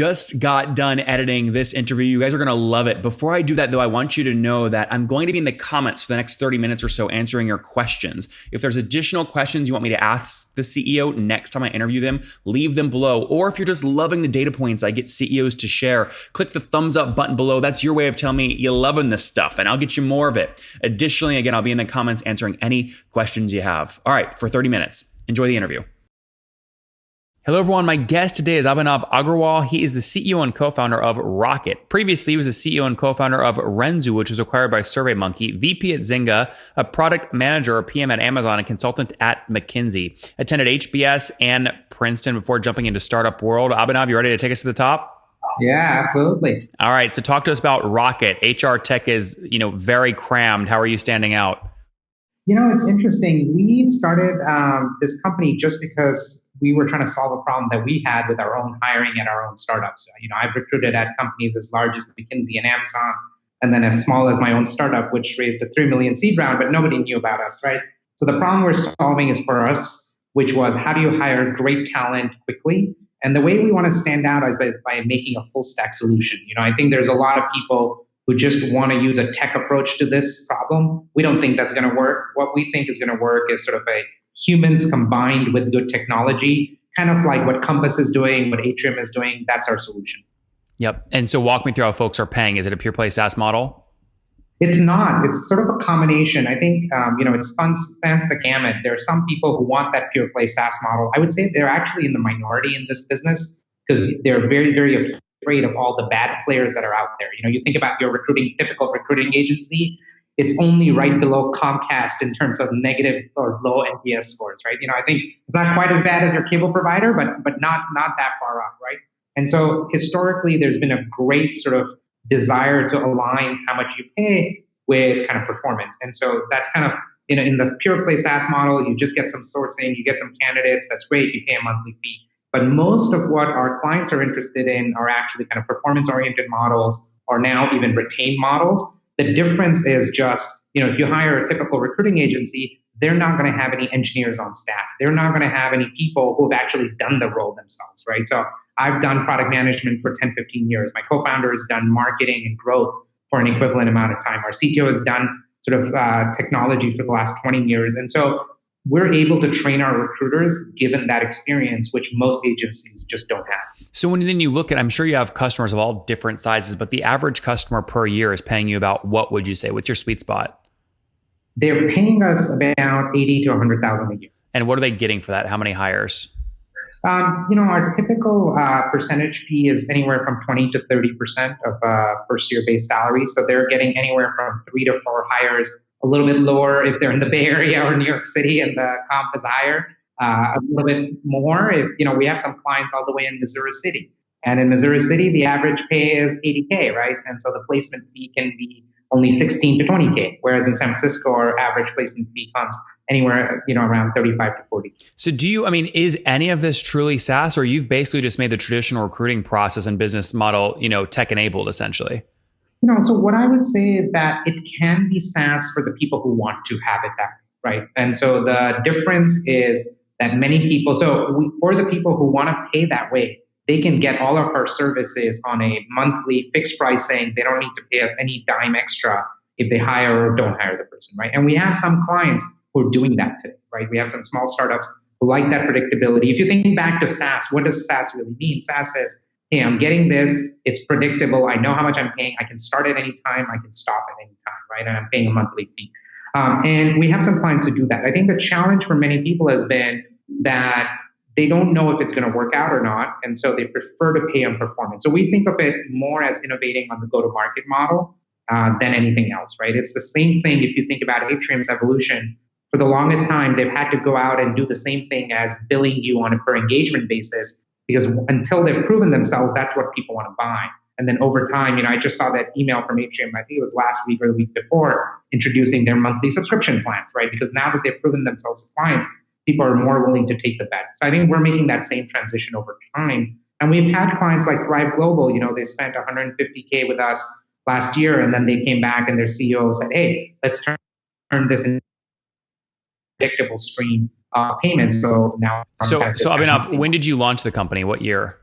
just got done editing this interview. You guys are going to love it. Before I do that, though, I want you to know that I'm going to be in the comments for the next 30 minutes or so answering your questions. If there's additional questions you want me to ask the CEO next time I interview them, leave them below. Or if you're just loving the data points I get CEOs to share, click the thumbs up button below. That's your way of telling me you're loving this stuff, and I'll get you more of it. Additionally, again, I'll be in the comments answering any questions you have. All right, for 30 minutes. Enjoy the interview. Hello, everyone. My guest today is Abhinav Agrawal. He is the CEO and co-founder of Rocket. Previously, he was the CEO and co-founder of Renzu, which was acquired by SurveyMonkey, VP at Zynga, a product manager or PM at Amazon, and consultant at McKinsey. Attended HBS and Princeton before jumping into startup world. Abhinav, you ready to take us to the top? Yeah, absolutely. All right. So talk to us about Rocket. HR tech is, very crammed. How are you standing out? It's interesting. We started this company just because we were trying to solve a problem that we had with our own hiring at our own startups. I've recruited at companies as large as McKinsey and Amazon, and then as small as my own startup, which raised a 3 million seed round, but nobody knew about us, right? So the problem we're solving is for us, which was how do you hire great talent quickly? And the way we want to stand out is by making a full stack solution. I think there's a lot of people who just want to use a tech approach to this problem. We don't think that's going to work. What we think is going to work is sort of a humans combined with good technology, kind of like what Compass is doing, what Atrium is doing. That's our solution. Yep. And so walk me through how folks are paying. Is it a pure play SaaS model? It's not. It's sort of a combination. I think, it spans the gamut. There are some people who want that pure play SaaS model. I would say they're actually in the minority in this business because they're very, very afraid of all the bad players that are out there. You think about your typical recruiting agency, it's only right below Comcast in terms of negative or low NPS scores, right? I think it's not quite as bad as your cable provider, but not that far off, right? And so historically, there's been a great sort of desire to align how much you pay with kind of performance. And so that's kind of, in the pure play SaaS model, you just get some sourcing, you get some candidates, that's great, you pay a monthly fee. But most of what our clients are interested in are actually kind of performance-oriented models or now even retained models. The difference is just, if you hire a typical recruiting agency, they're not going to have any engineers on staff. They're not going to have any people who have actually done the role themselves, right? So I've done product management for 10, 15 years. My co-founder has done marketing and growth for an equivalent amount of time. Our CTO has done sort of technology for the last 20 years. And so we're able to train our recruiters given that experience, which most agencies just don't have. So when then you look at, I'm sure you have customers of all different sizes, but the average customer per year is paying you about, what would you say? What's your sweet spot? They're paying us about 80 to 100,000 a year. And what are they getting for that? How many hires? Our typical percentage fee is anywhere from 20 to 30% of first year base salary. So they're getting anywhere from 3 to 4 hires, a little bit lower if they're in the Bay Area or New York City and the comp is higher, a little bit more if, we have some clients all the way in Missouri City. And in Missouri City, the average pay is $80K, right? And so the placement fee can be only $16 to $20K, whereas in San Francisco, our average placement fee comes anywhere, around $35 to $40. So is any of this truly SaaS, or you've basically just made the traditional recruiting process and business model, tech enabled essentially? So what I would say is that it can be SaaS for the people who want to have it that way, right? And so the difference is that many people, for the people who want to pay that way, they can get all of our services on a monthly fixed pricing. They don't need to pay us any dime extra if they hire or don't hire the person, right? And we have some clients who are doing that today, right? We have some small startups who like that predictability. If you think back to SaaS, what does SaaS really mean? SaaS says, hey, I'm getting this. It's predictable. I know how much I'm paying. I can start at any time. I can stop at any time, right? And I'm paying a monthly fee. And we have some clients who do that. I think the challenge for many people has been that they don't know if it's going to work out or not. And so they prefer to pay on performance. So we think of it more as innovating on the go-to-market model than anything else, right? It's the same thing if you think about Atrium's evolution. For the longest time, they've had to go out and do the same thing as billing you on a per engagement basis, because until they've proven themselves, that's what people want to buy. And then over time, I just saw that email from Atrium, I think it was last week or the week before, introducing their monthly subscription plans, right? Because now that they've proven themselves to clients, people are more willing to take the bet. So I think we're making that same transition over time. And we've had clients like Thrive Global, they spent $150K with us last year, and then they came back and their CEO said, hey, let's turn this into a predictable stream of payments. So now... So Abhinav, when did you launch the company? What year?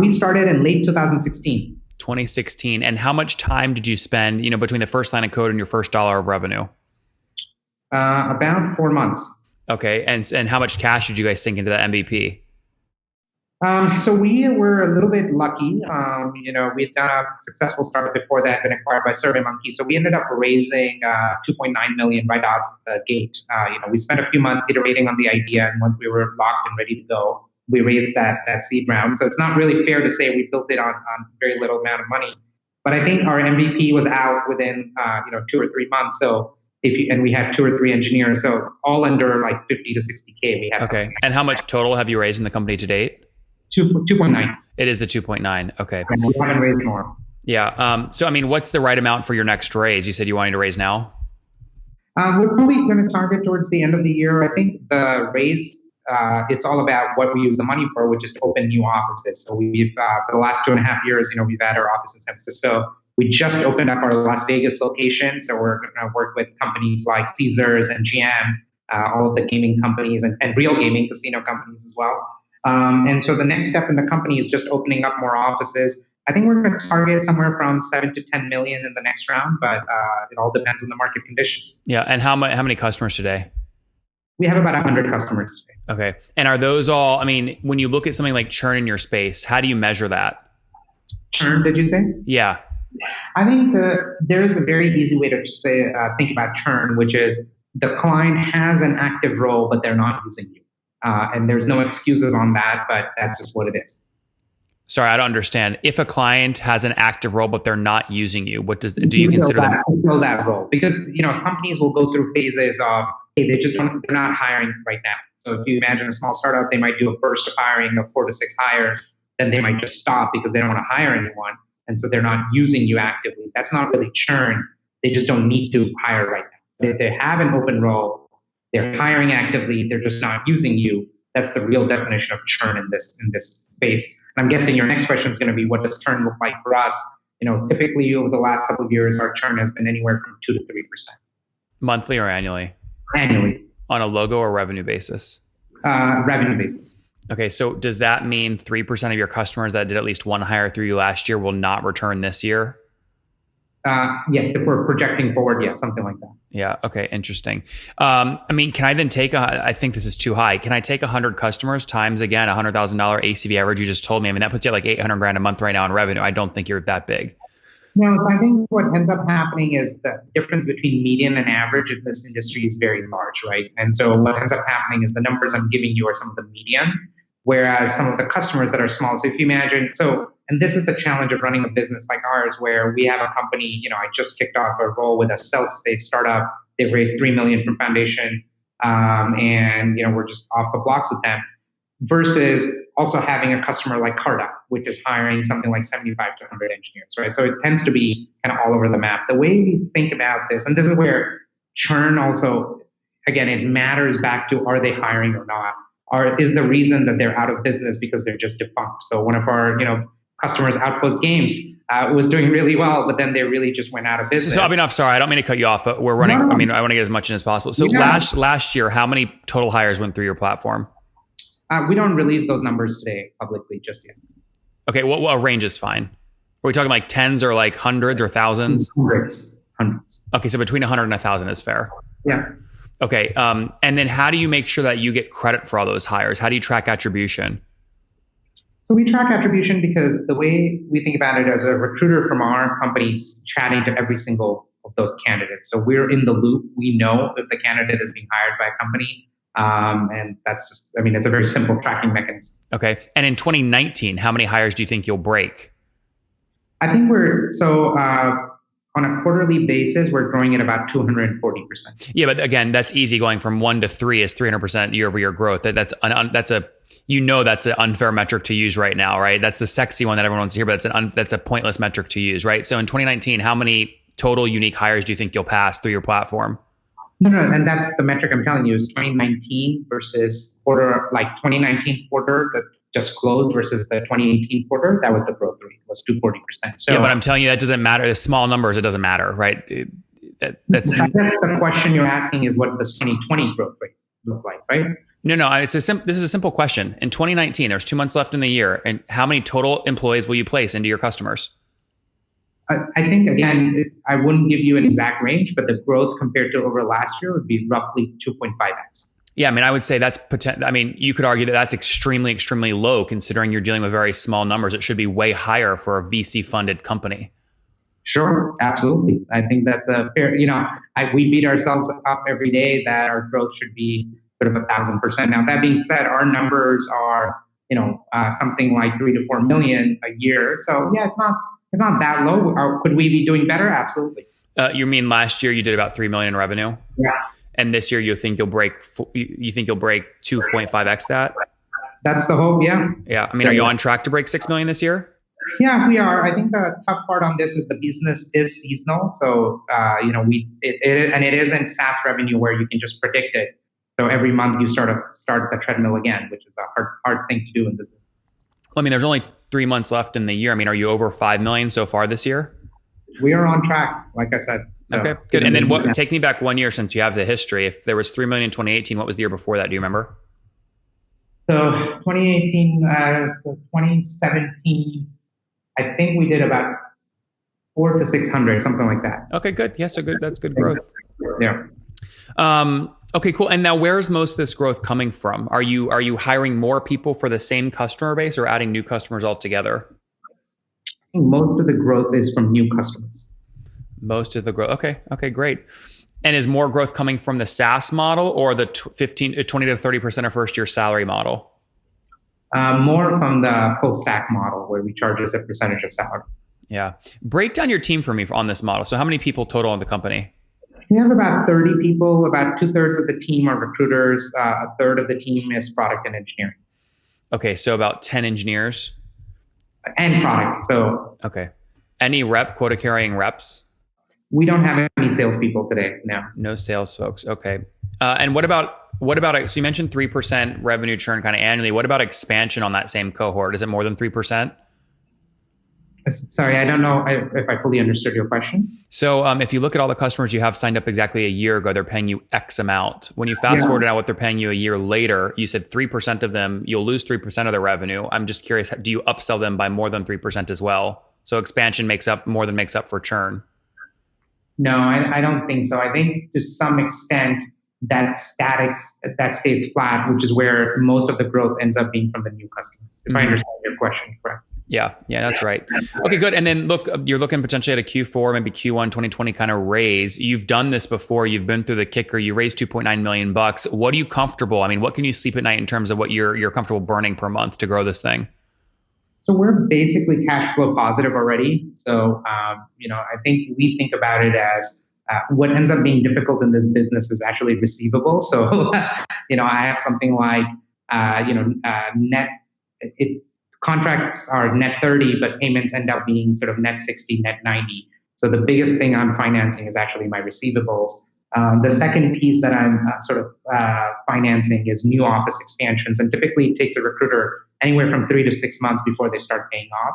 We started in late 2016. 2016. And how much time did you spend, between the first line of code and your first dollar of revenue? About 4 months. Okay. And how much cash did you guys sink into that MVP? So we were a little bit lucky. We'd done a successful startup before that, been acquired by SurveyMonkey. So we ended up raising 2.9 million right out the gate. We spent a few months iterating on the idea, and once we were locked and ready to go, we raised that seed round. So it's not really fair to say we built it on very little amount of money. But I think our MVP was out within 2 or 3 months. So and we had 2 or 3 engineers, so all under like 50 to 60K. We had okay. And how much total have you raised in the company to date? 2.9. It is the 2.9. Okay. And we haven't raised more. Yeah. So, what's the right amount for your next raise? You said you wanted to raise now? We're probably going to target towards the end of the year. I think the raise, it's all about what we use the money for, which is to open new offices. So we've, for the last 2.5 years, we've had our office in San Francisco. We just opened up our Las Vegas location. So we're going to work with companies like Caesars and GM, all of the gaming companies and real gaming casino companies as well. And so the next step in the company is just opening up more offices. I think we're going to target somewhere from 7 to 10 million in the next round, but it all depends on the market conditions. Yeah. And how many customers today? We have about 100 customers today. Okay. And are those all, when you look at something like churn in your space, how do you measure that? Churn, did you say? Yeah. I think there is a very easy way to say think about churn, which is the client has an active role, but they're not using you. And there's no excuses on that, but that's just what it is. Sorry, I don't understand. If a client has an active role, but they're not using you, do you consider them? Fill that role, because companies will go through phases of, hey, they're not hiring right now. So if you imagine a small startup, they might do a burst of hiring of 4 to 6 hires, then they might just stop because they don't want to hire anyone, and so they're not using you actively. That's not really churn. They just don't need to hire right now. If they have an open role, they're hiring actively, they're just not using you. That's the real definition of churn in this space. And I'm guessing your next question is going to be, what does churn look like for us? Typically over the last couple of years, our churn has been anywhere from 2 to 3%. Monthly or annually? Annually. On a logo or revenue basis? Revenue basis. Okay, so does that mean 3% of your customers that did at least one hire through you last year will not return this year? Yes, if we're projecting forward, yes, something like that. Yeah. Okay. Interesting. Can I then I think this is too high. Can I take 100 customers times again, $100,000 ACV average you just told me? That puts you at like 800 grand a month right now in revenue. I don't think you're that big. No, I think what ends up happening is the difference between median and average in this industry is very large, right? And so what ends up happening is the numbers I'm giving you are some of the median, whereas some of the customers that are small. So if you imagine, and this is the challenge of running a business like ours, where we have a company, I just kicked off a role with a stealth stage startup. They've raised 3 million from foundation. And we're just off the blocks with them, versus also having a customer like Carta, which is hiring something like 75 to 100 engineers, right? So it tends to be kind of all over the map. The way we think about this, and this is where churn also, again, it matters back to, are they hiring or not? Is the reason that they're out of business because they're just defunct? So one of our, customers, Outpost Games, was doing really well, but then they really just went out of business. So I'm sorry, I don't mean to cut you off, but we're running. No. I want to get as much in as possible. So last year, how many total hires went through your platform? We don't release those numbers today publicly just yet. Okay, well, a range is fine. Are we talking like tens or like hundreds or thousands? Hundreds. Okay, so between 100 and 1,000 is fair. Yeah. Okay, and then how do you make sure that you get credit for all those hires? How do you track attribution? So we track attribution because the way we think about it, as a recruiter from our companies, chatting to every single of those candidates. So we're in the loop. We know if the candidate is being hired by a company. And that's just, it's a very simple tracking mechanism. Okay. And in 2019, how many hires do you think you'll break? I think on a quarterly basis, we're growing at about 240%. Yeah, but again, that's easy. Going from 1 to 3 is 300% year over year growth. That's an unfair metric to use right now, right? That's the sexy one that everyone wants to hear, but that's a pointless metric to use, right? So in 2019, how many total unique hires do you think you'll pass through your platform? No, and that's the metric I'm telling you, is 2019 versus 2019 quarter that just closed versus the 2018 quarter. That was the growth rate, was 240%. So yeah, but I'm telling you, that doesn't matter. The small numbers, it doesn't matter, right? That's the question you're asking, is what this 2020 growth rate look like, right? No, this is a simple question. In 2019, there's 2 months left in the year, and how many total employees will you place into your customers? I think, again, I wouldn't give you an exact range, but the growth compared to over last year would be roughly 2.5x. Yeah, I mean, I would say that's potential. I mean, you could argue that that's extremely, extremely low considering you're dealing with very small numbers. It should be way higher for a VC funded company. Sure, absolutely. I think that's a fair, we beat ourselves up every day that our growth should be sort of 1,000%. Now, that being said, our numbers are, something like 3 to 4 million a year. So yeah, it's not that low. Could we be doing better? Absolutely. You mean last year you did about 3 million in revenue? Yeah. And this year you think you'll break 2.5x that? That's the hope. Yeah. Yeah. I mean, are you on track to break 6 million this year? Yeah, we are. I think the tough part on this is the business is seasonal. So, it isn't SaaS revenue where you can just predict it. So every month you start the treadmill again, which is a hard thing to do in business. Well, I mean, there's only 3 months left in the year. I mean, are you over 5 million so far this year? We are on track, like I said. So okay, good. And then take me back 1 year since you have the history. If there was 3 million in 2018, what was the year before that? Do you remember? So 2018, 2017, I think we did about 400 to 600, something like that. Okay, good. Yeah, so good. That's good growth. Yeah. Okay, cool. And now where's most of this growth coming from? Are you hiring more people for the same customer base or adding new customers altogether? I think most of the growth is from new customers. Most of the growth. Okay, great. And is more growth coming from the SaaS model or the 20 to 30% of first year salary model? More from the full stack model where we charge as a percentage of salary. Yeah. Break down your team for me on this model. So how many people total in the company? We have about 30 people. About 2/3 of the team are recruiters. A third of the team is product and engineering. Okay, so about 10 engineers. And product. So okay. Any quota carrying reps? We don't have any salespeople today. No sales folks. Okay. And what about? So you mentioned 3% revenue churn kind of annually. What about expansion on that same cohort? Is it more than 3%? Sorry, I don't know if I fully understood your question. So if you look at all the customers you have signed up exactly a year ago, they're paying you X amount. When you fast forward out what they're paying you a year later, you said 3% of them, you'll lose 3% of their revenue. I'm just curious, do you upsell them by more than 3% as well? So expansion makes up for churn. No, I don't think so. I think to some extent that stays flat, which is where most of the growth ends up being from the new customers. If I understand your question correct. Yeah, that's right. Okay, good. And then look, you're looking potentially at a Q4, maybe Q1 2020 kind of raise. You've done this before. You've been through the kicker. You raised $2.9 million. What are you comfortable? I mean, what can you sleep at night in terms of what you're comfortable burning per month to grow this thing? So we're basically cash flow positive already. So, I think we think about it as what ends up being difficult in this business is actually receivable. So, I have something like, contracts are net 30, but payments end up being sort of net 60, net 90. So the biggest thing I'm financing is actually my receivables. The second piece that I'm financing is new office expansions. And typically it takes a recruiter anywhere from 3 to 6 months before they start paying off.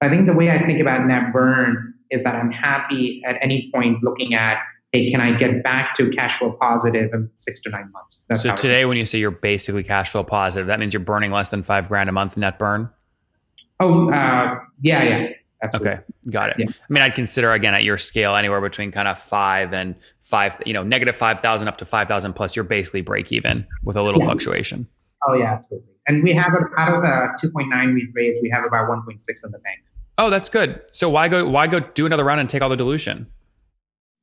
I think the way I think about net burn is that I'm happy at any point looking at, hey, can I get back to cash flow positive in 6 to 9 months? So today when you say you're basically cash flow positive, that means you're burning less than $5,000 a month net burn? Oh, yeah. Absolutely. Okay, got it. Yeah. I mean, I'd consider, again, at your scale, anywhere between kind of negative 5,000 up to 5,000 plus, you're basically break even with a little fluctuation. Oh, yeah, absolutely. And we have, out of the 2.9 we've raised, we have about 1.6 in the bank. Oh, that's good. So why go do another round and take all the dilution?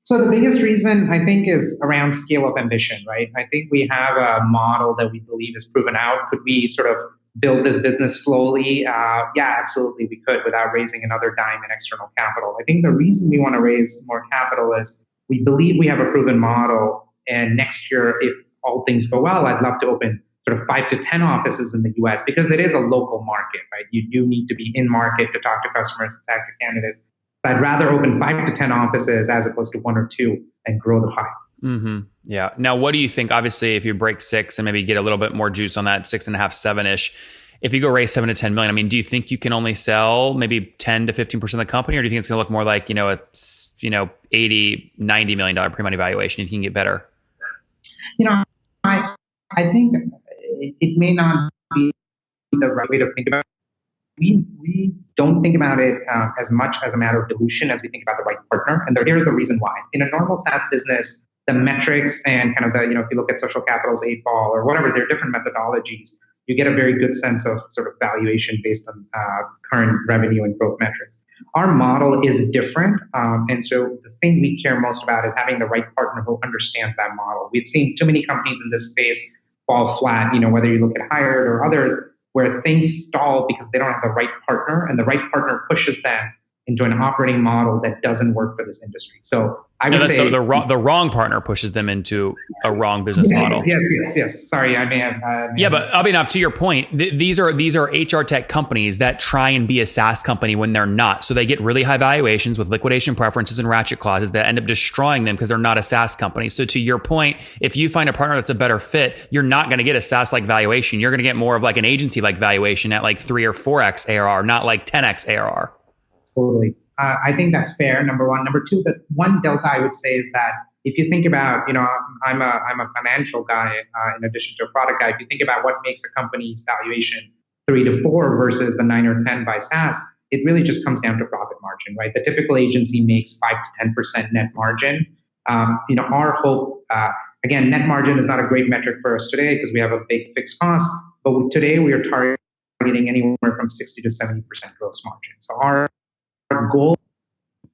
So the biggest reason I think is around scale of ambition, right? I think we have a model that we believe is proven out. Could we sort of build this business slowly? Yeah, absolutely we could without raising another dime in external capital. I think the reason we want to raise more capital is we believe we have a proven model. And next year, if all things go well, I'd love to open sort of 5 to 10 offices in the US because it is a local market, right? You do need to be in market to talk to customers, to talk to candidates. So I'd rather open 5 to 10 offices as opposed to 1 or 2 and grow the pie. Mm-hmm. Yeah. Now, what do you think? Obviously, if you break 6 and maybe get a little bit more juice on that 6.5, 7-ish, if you go raise 7 to 10 million, I mean, do you think you can only sell maybe 10 to 15% of the company, or do you think it's going to look more like, a 80, $90 million pre-money valuation? You think you can get better? I think it may not be the right way to think about it. We don't think about it as much as a matter of dilution as we think about the right partner. And here's the reason why. In a normal SaaS business, the metrics and kind of the, if you look at social capital's 8 ball or whatever, there are different methodologies. You get a very good sense of sort of valuation based on current revenue and growth metrics. Our model is different. And so the thing we care most about is having the right partner who understands that model. We've seen too many companies in this space fall flat, whether you look at Hired or others, where things stall because they don't have the right partner, and the right partner pushes them into an operating model that doesn't work for this industry. So I would say the wrong partner pushes them into a wrong business model. Yes. Sorry, I may have. But Abhinav, to your point, these are HR tech companies that try and be a SaaS company when they're not. So they get really high valuations with liquidation preferences and ratchet clauses that end up destroying them because they're not a SaaS company. So to your point, if you find a partner that's a better fit, you're not going to get a SaaS-like valuation. You're going to get more of like an agency-like valuation at like 3 or 4x ARR, not like 10x ARR. Totally. I think that's fair, number one. Number two, the one delta I would say is that if you think about, I'm a financial guy in addition to a product guy. If you think about what makes a company's valuation 3 to 4 versus the 9 or 10 by SaaS, it really just comes down to profit margin, right? The typical agency makes 5 to 10% net margin. Our hope, again, net margin is not a great metric for us today because we have a big fixed cost, but today we are targeting anywhere from 60 to 70% gross margin. So our goal,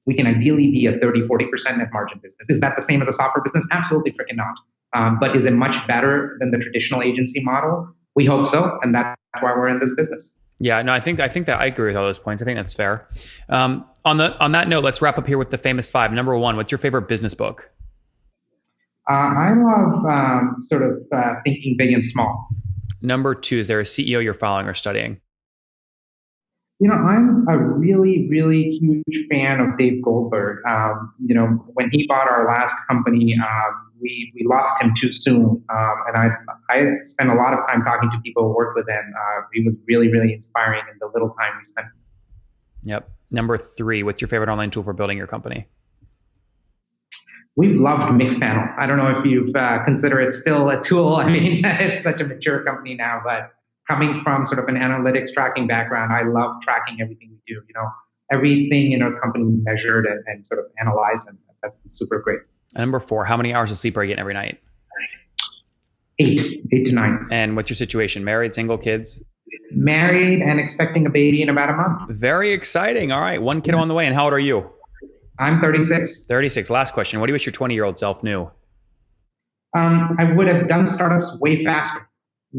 we can ideally be a 30-40% net margin business. Is that the same as a software business? Absolutely freaking not. But is it much better than the traditional agency model? We hope so, and that's why we're in this business. Yeah, no, I think that I agree with all those points. I think that's fair. On that note, let's wrap up here with the famous 5. Number 1, what's your favorite business book? I love thinking big and small. Number 2, is there a CEO you're following or studying? I'm a really, really huge fan of Dave Goldberg. When he bought our last company, we lost him too soon. And I spent a lot of time talking to people who work with him. He was really, really inspiring in the little time we spent. Yep. Number 3, what's your favorite online tool for building your company? We've loved Mixpanel. I don't know if you've considered it still a tool. I mean, it's such a mature company now, but coming from sort of an analytics tracking background, I love tracking everything we do. Everything in our company is measured and sort of analyzed, and that's super great. And number 4, how many hours of sleep are you getting every night? 8 to 9. And what's your situation? Married, single, kids? Married and expecting a baby in about a month. Very exciting. All right, 1 kiddo on the way. And how old are you? I'm 36. 36. Last question. What do you wish your 20-year-old self knew? I would have done startups way faster.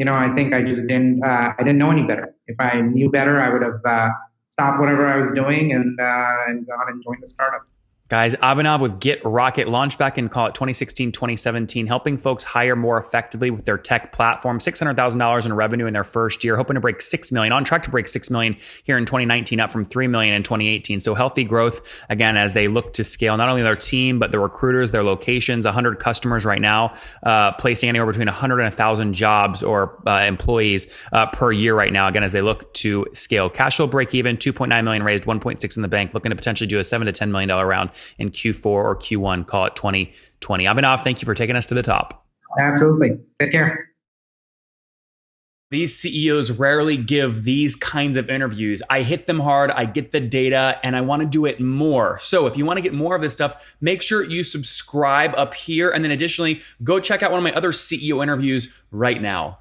I think I just didn't know any better. If I knew better, I would have stopped whatever I was doing and gone and joined the startup. Guys, Abhinav with Get Rocket launched back in, call it 2016, 2017, helping folks hire more effectively with their tech platform. $600,000 in revenue in their first year, hoping to break 6 million, on track to break 6 million here in 2019, up from 3 million in 2018. So healthy growth, again, as they look to scale not only their team, but the recruiters, their locations, 100 customers right now, placing anywhere between 100 and 1,000 jobs or employees per year right now, again, as they look to scale. Cash flow break even, 2.9 million raised, 1.6 in the bank, looking to potentially do a $7 to $10 million round in Q4 or Q1, call it 2020. Abhinav, thank you for taking us to the top. Absolutely. Take care. These CEOs rarely give these kinds of interviews. I hit them hard, I get the data, and I want to do it more. So if you want to get more of this stuff, make sure you subscribe up here. And then additionally, go check out one of my other CEO interviews right now.